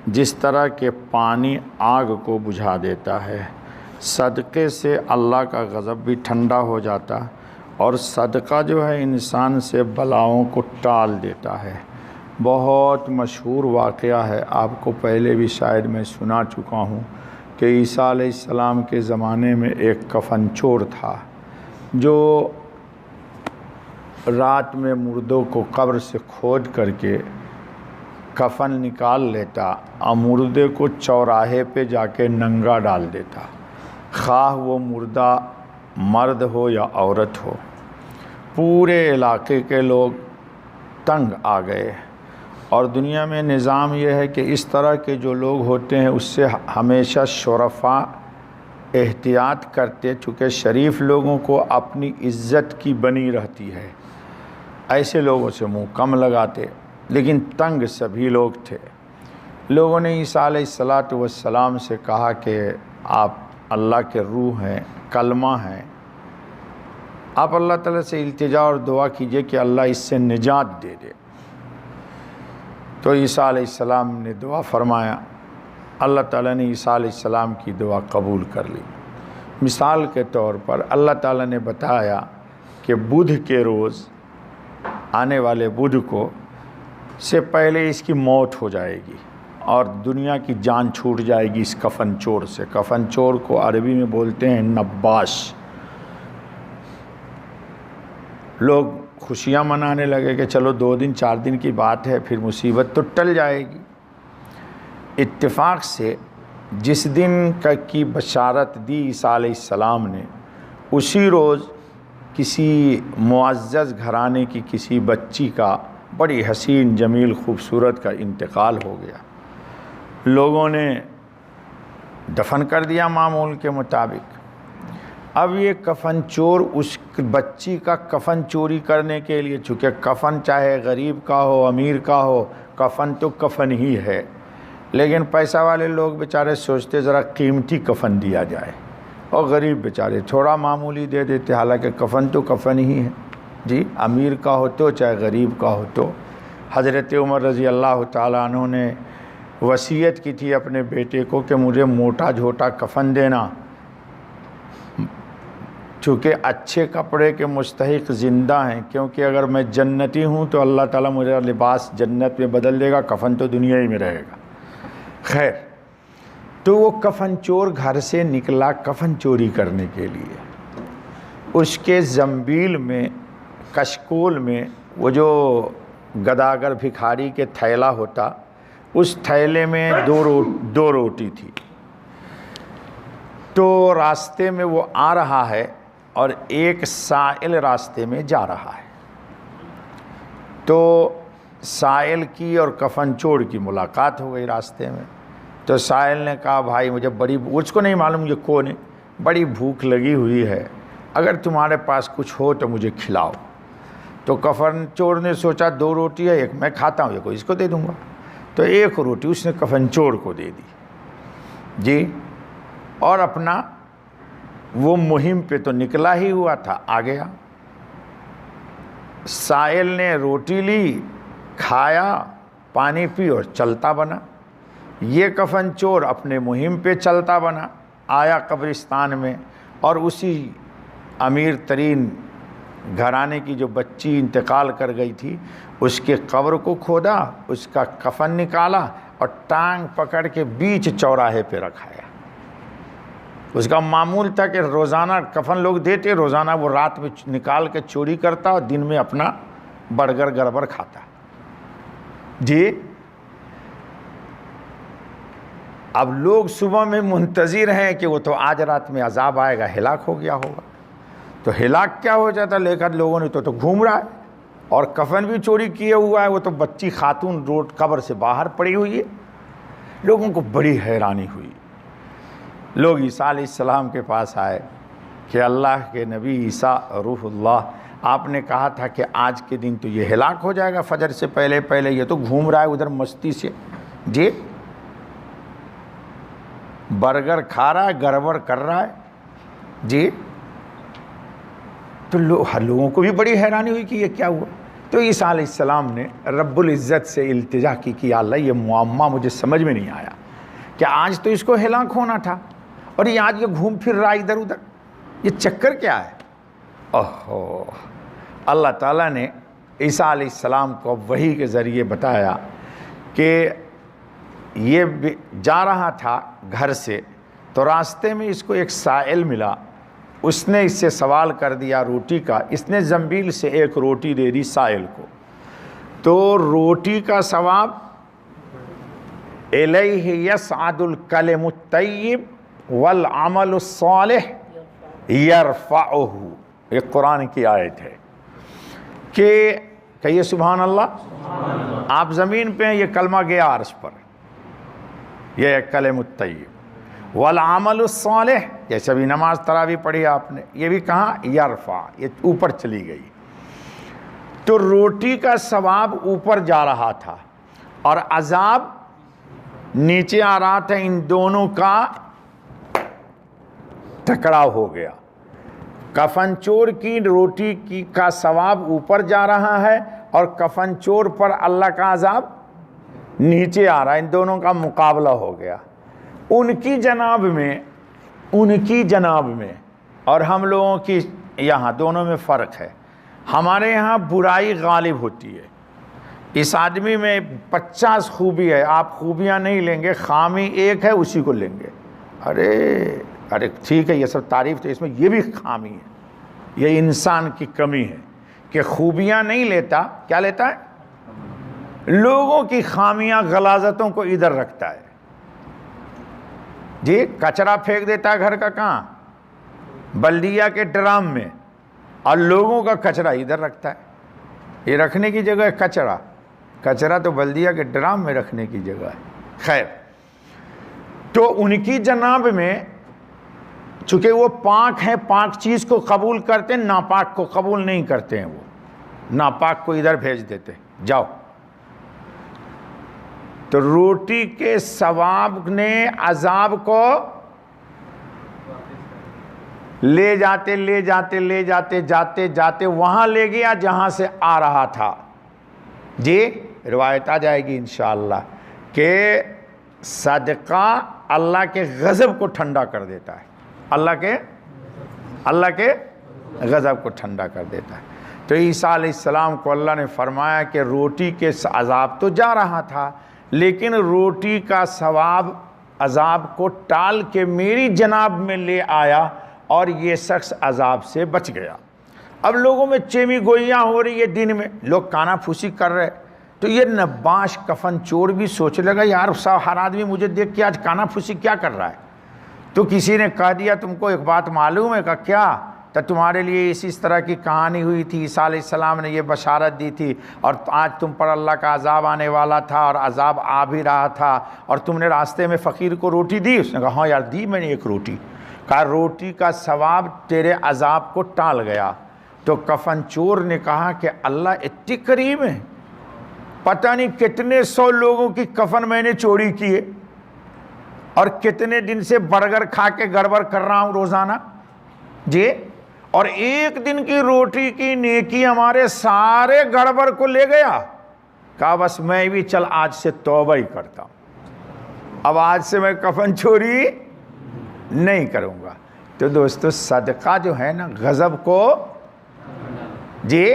جس طرح کہ پانی آگ کو بجھا دیتا ہے، صدقے سے اللہ کا غضب بھی ٹھنڈا ہو جاتا، اور صدقہ جو ہے انسان سے بلاؤں کو ٹال دیتا ہے۔ بہت مشہور واقعہ ہے، آپ کو پہلے بھی شاید میں سنا چکا ہوں کہ عیسیٰ علیہ السلام کے زمانے میں ایک کفن چور تھا جو رات میں مردوں کو قبر سے کھود کر کے کفن نکال لیتا اور مردے کو چوراہے پہ جا کے ننگا ڈال دیتا، خواہ وہ مردہ مرد ہو یا عورت ہو۔ پورے علاقے کے لوگ تنگ آ گئے، اور دنیا میں نظام یہ ہے کہ اس طرح کے جو لوگ ہوتے ہیں اس سے ہمیشہ شرفاء احتیاط کرتے، چونکہ شریف لوگوں کو اپنی عزت کی بنی رہتی ہے، ایسے لوگوں سے منہ کم لگاتے، لیکن تنگ سبھی لوگ تھے۔ لوگوں نے عیسیٰ علیہ السلام سے کہا کہ آپ اللہ کے روح ہیں، کلمہ ہیں، آپ اللہ تعالیٰ سے التجا اور دعا کیجئے کہ اللہ اس سے نجات دے دے۔ تو عیسیٰ علیہ السلام نے دعا فرمایا، اللہ تعالیٰ نے عیسیٰ علیہ السلام کی دعا قبول کر لی۔ مثال کے طور پر اللہ تعالیٰ نے بتایا کہ بدھ کے روز، آنے والے بدھ کو سے پہلے اس کی موت ہو جائے گی اور دنیا کی جان چھوٹ جائے گی اس کفن چور سے۔ کفن چور کو عربی میں بولتے ہیں نباش۔ لوگ خوشیاں منانے لگے کہ چلو 2 دن 4 دن کی بات ہے، پھر مصیبت تو ٹل جائے گی۔ اتفاق سے جس دن کی بشارت دی عیسیٰ علیہ السلام نے، اسی روز کسی معزز گھرانے کی کسی بچی کا، بڑی حسین جمیل خوبصورت کا انتقال ہو گیا۔ لوگوں نے دفن کر دیا معمول کے مطابق۔ اب یہ کفن چور اس بچی کا کفن چوری کرنے کے لیے، چونکہ کفن چاہے غریب کا ہو امیر کا ہو، کفن تو کفن ہی ہے، لیکن پیسہ والے لوگ بیچارے سوچتے ذرا قیمتی کفن دیا جائے، اور غریب بیچارے تھوڑا معمولی دے دیتے، حالانکہ کفن تو کفن ہی ہے جی، امیر کا ہو تو چاہے غریب کا ہو تو۔ حضرت عمر رضی اللہ تعالیٰ عنہ نے وصیت کی تھی اپنے بیٹے کو کہ مجھے موٹا جھوٹا کفن دینا، چونکہ اچھے کپڑے کے مستحق زندہ ہیں، کیونکہ اگر میں جنتی ہوں تو اللہ تعالیٰ مجھے لباس جنت میں بدل دے گا، کفن تو دنیا ہی میں رہے گا۔ خیر، تو وہ کفن چور گھر سے نکلا کفن چوری کرنے کے لیے۔ اس کے زنبیل میں، کشکول میں، وہ جو گداگر بھکاری کے تھیلا ہوتا، اس تھیلے میں 2 روٹی تھی۔ تو راستے میں وہ آ رہا ہے اور ایک سائل راستے میں جا رہا ہے، تو سائل کی اور کفن چور کی ملاقات ہو گئی راستے میں۔ تو سائل نے کہا بھائی مجھے اس کو نہیں معلوم یہ کون ہے، بڑی بھوک لگی ہوئی ہے، اگر تمہارے پاس کچھ ہو تو مجھے کھلاؤ۔ تو کفن چور نے سوچا 2 روٹی ہے، ایک میں کھاتا ہوں، ایک اس کو دے دوں گا، تو 1 روٹی اس نے کفن چور کو دے دی جی، اور اپنا وہ مہم پہ تو نکلا ہی ہوا تھا، آ گیا۔ سائل نے روٹی لی، کھایا، پانی پی اور چلتا بنا۔ یہ کفن چور اپنے مہم پہ چلتا بنا، آیا قبرستان میں، اور اسی امیر ترین گھرانے کی جو بچی انتقال کر گئی تھی اس کے قبر کو کھودا، اس کا کفن نکالا اور ٹانگ پکڑ کے بیچ چوراہے پہ رکھایا۔ اس کا معمول تھا کہ روزانہ کفن لوگ دیتے، روزانہ وہ رات میں نکال کے چوری کرتا اور دن میں اپنا برگر گڑبڑ کھاتا جی۔ اب لوگ صبح میں منتظر ہیں کہ وہ تو آج رات میں عذاب آئے گا، ہلاک ہو گیا ہوگا، تو ہلاک کیا ہو جاتا، لے کر لوگوں نے تو گھوم رہا ہے، اور کفن بھی چوری کیے ہوا ہے، وہ تو بچی خاتون روڈ قبر سے باہر پڑی ہوئی ہے۔ لوگوں کو بڑی حیرانی ہوئی۔ لوگ عیسیٰ علیہ السلام کے پاس آئے کہ اللہ کے نبی عیسیٰ روح اللہ، آپ نے کہا تھا کہ آج کے دن تو یہ ہلاک ہو جائے گا فجر سے پہلے پہلے، یہ تو گھوم رہا ہے ادھر مستی سے جی، برگر کھا رہا ہے، گڑبڑ کر رہا ہے جی۔ تو ہر لوگوں کو بھی بڑی حیرانی ہوئی کہ یہ کیا ہوا۔ تو عیسیٰ علیہ السلام نے رب العزت سے التجا کی کہ یا اللہ یہ معمہ مجھے سمجھ میں نہیں آیا کہ آج تو اس کو ہلاک ہونا تھا اور یہ آج یہ گھوم پھر رہا ادھر ادھر، یہ چکر کیا ہے؟ اوہو، اللہ تعالیٰ نے عیسیٰ علیہ السلام کو وحی کے ذریعے بتایا کہ یہ جا رہا تھا گھر سے، تو راستے میں اس کو ایک سائل ملا، اس نے اس سے سوال کر دیا روٹی کا، اس نے زنبیل سے ایک روٹی دے دی سائل کو، تو روٹی کا ثواب الیہ یصعد الکلم الطیب والعمل الصالح یرفعہ، یہ قرآن کی آیت ہے کہ کہیے سبحان اللہ، آپ زمین پہ ہیں، یہ کلمہ گیا عرش پر، یہ کلم الطیب، والعمل الصالح، جیسے ابھی نماز تراویح پڑھی آپ نے، یہ بھی کہاں یرفع، یہ اوپر چلی گئی، تو روٹی کا ثواب اوپر جا رہا تھا اور عذاب نیچے آ رہا تھا، ان دونوں کا ٹکراؤ ہو گیا، کفن چور کی روٹی کی کا ثواب اوپر جا رہا ہے اور کفن چور پر اللہ کا عذاب نیچے آ رہا ہے، ان دونوں کا مقابلہ ہو گیا، ان کی جناب میں اور ہم لوگوں کی یہاں دونوں میں فرق ہے، ہمارے یہاں برائی غالب ہوتی ہے، اس آدمی میں 50 خوبی ہے، آپ خوبیاں نہیں لیں گے، خامی ایک ہے اسی کو لیں گے، ارے ٹھیک ہے یہ سب تعریف تو اس میں یہ بھی خامی ہے، یہ انسان کی کمی ہے کہ خوبیاں نہیں لیتا، کیا لیتا ہے؟ لوگوں کی خامیاں غلاظتوں کو ادھر رکھتا ہے، جی کچرا پھینک دیتا ہے گھر کا کہاں؟ بلدیہ کے ڈرام میں، اور لوگوں کا کچرا ادھر رکھتا ہے، یہ رکھنے کی جگہ ہے کچرا تو بلدیہ کے ڈرام میں رکھنے کی جگہ ہے، خیر، تو ان کی جناب میں چونکہ وہ پاک ہیں، پاک چیز کو قبول کرتے ہیں، ناپاک کو قبول نہیں کرتے ہیں، وہ ناپاک کو ادھر بھیج دیتے جاؤ، تو روٹی کے ثواب نے عذاب کو لے جاتے وہاں لے گیا جہاں سے آ رہا تھا، جی روایت آ جائے گی انشاءاللہ کہ صدقہ اللہ کے غضب کو ٹھنڈا کر دیتا ہے، اللہ کے غضب کو ٹھنڈا کر دیتا ہے، تو عیسیٰ علیہ السلام کو اللہ نے فرمایا کہ روٹی کے عذاب تو جا رہا تھا لیکن روٹی کا ثواب عذاب کو ٹال کے میری جناب میں لے آیا اور یہ شخص عذاب سے بچ گیا۔ اب لوگوں میں چیمی گوئیاں ہو رہی ہے، دن میں لوگ کانا پھوسی کر رہے، تو یہ نباش کفن چور بھی سوچ لگا یار ہر آدمی مجھے دیکھ کے آج کانا پھوسی کیا کر رہا ہے، تو کسی نے کہہ دیا تم کو ایک بات معلوم ہے؟ کہا کیا؟ تو تمہارے لیے اس طرح کی کہانی ہوئی تھی، عیسیٰ علیہ السلام نے یہ بشارت دی تھی اور آج تم پر اللہ کا عذاب آنے والا تھا اور عذاب آ بھی رہا تھا اور تم نے راستے میں فقیر کو روٹی دی؟ اس نے کہا ہاں یار دی میں نے ایک روٹی۔ کہا روٹی کا ثواب تیرے عذاب کو ٹال گیا۔ تو کفن چور نے کہا کہ اللہ اتنی قریب ہے، پتہ نہیں کتنے 100 لوگوں کی کفن میں نے چوری کیے اور کتنے دن سے برگر کھا کے گڑبڑ کر رہا ہوں روزانہ، جی اور ایک دن کی روٹی کی نیکی ہمارے سارے گڑبڑ کو لے گیا۔ کہا بس میں بھی چل آج سے توبہ ہی کرتا ہوں، اب آج سے میں کفن چوری نہیں کروں گا۔ تو دوستو صدقہ جو ہے نا غضب کو جی